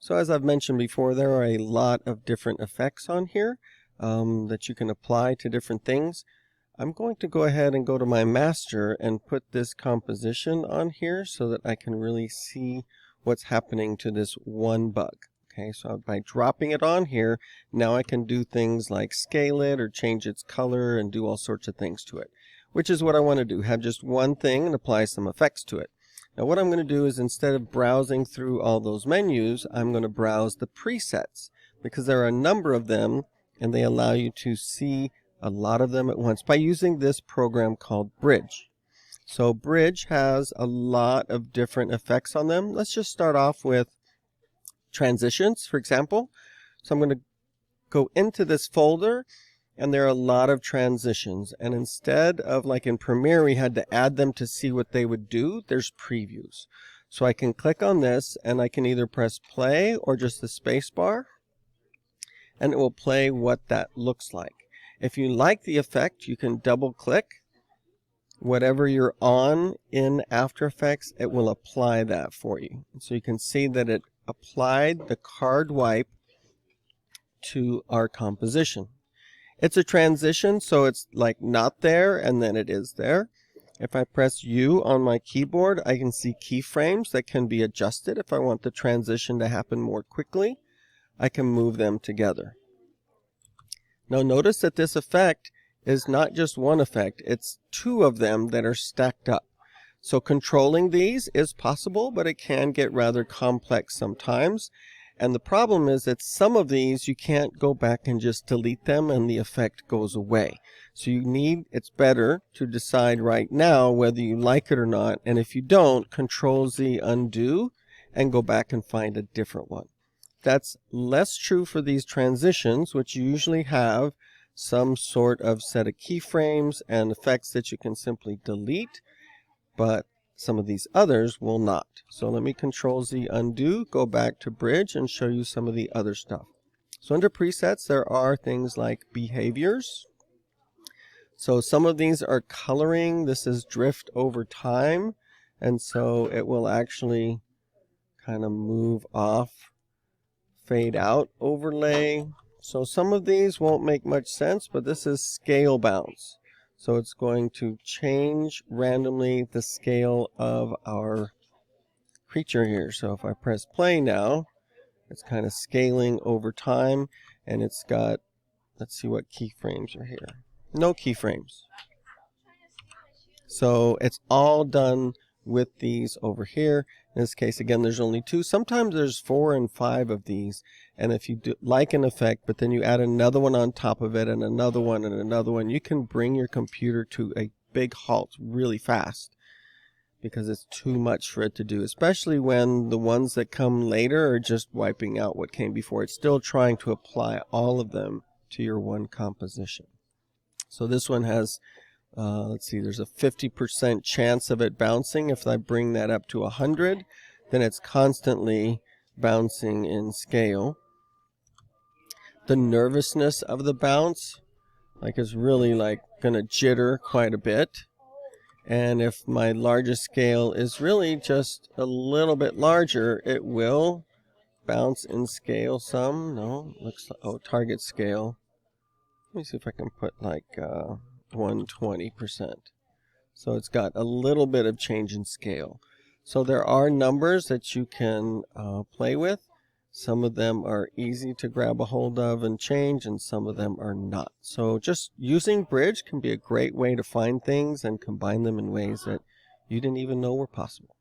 So as I've mentioned before, there are a lot of different effects on here that you can apply to different things. I'm going to go ahead and go to my master and put this composition on here so that I can really see what's happening to this one bug. Okay, so by dropping it on here, now I can do things like scale it or change its color and do all sorts of things to it, which is what I want to do, have just one thing and apply some effects to it. Now what I'm going to do is, instead of browsing through all those menus, I'm going to browse the presets, because there are a number of them and they allow you to see a lot of them at once by using this program called Bridge. So Bridge has a lot of different effects on them. Let's just start off with transitions, for example. So I'm going to go into this folder, and there are a lot of transitions, and instead of, like in Premiere, we had to add them to see what they would do, there's previews. So I can click on this and I can either press play or just the space bar, and it will play what that looks like. If you like the effect, you can double click whatever you're on in After Effects, it will apply that for you. So you can see that it applied the card wipe to our composition. It's a transition, so it's like not there and then it is there. If I press U on my keyboard, I can see keyframes that can be adjusted. If I want the transition to happen more quickly, I can move them together. Now notice that this effect is not just one effect, it's two of them that are stacked up. So controlling these is possible, but it can get rather complex sometimes. And the problem is that some of these you can't go back and just delete them and the effect goes away. So it's better to decide right now whether you like it or not. And if you don't, Control Z undo and go back and find a different one. That's less true for these transitions, which usually have some sort of set of keyframes and effects that you can simply delete, but some of these others will not. So let me Control Z undo, go back to Bridge and show you some of the other stuff. So under presets, there are things like behaviors. So some of these are coloring. This is drift over time, and so it will actually kind of move off, fade out overlay. So some of these won't make much sense, but this is scale bounce. So it's going to change randomly the scale of our creature here. So if I press play now, it's kind of scaling over time, and it's got, let's see what keyframes are here. No keyframes. So it's all done with these over here. In this case, again, there's only two. Sometimes there's 4 and 5 of these. And if you do like an effect, but then you add another one on top of it and another one and another one, you can bring your computer to a big halt really fast because it's too much for it to do, especially when the ones that come later are just wiping out what came before. It's still trying to apply all of them to your one composition. So this one has let's see, there's a 50% chance of it bouncing. If I bring that up to 100, then it's constantly bouncing in scale. The nervousness of the bounce, is really gonna jitter quite a bit. And if my largest scale is really just a little bit larger, it will bounce in scale some. No, looks like, oh, target scale. Let me see if I can put 120%. So it's got a little bit of change in scale. So there are numbers that you can play with. Some of them are easy to grab a hold of and change, and some of them are not. So just using Bridge can be a great way to find things and combine them in ways that you didn't even know were possible.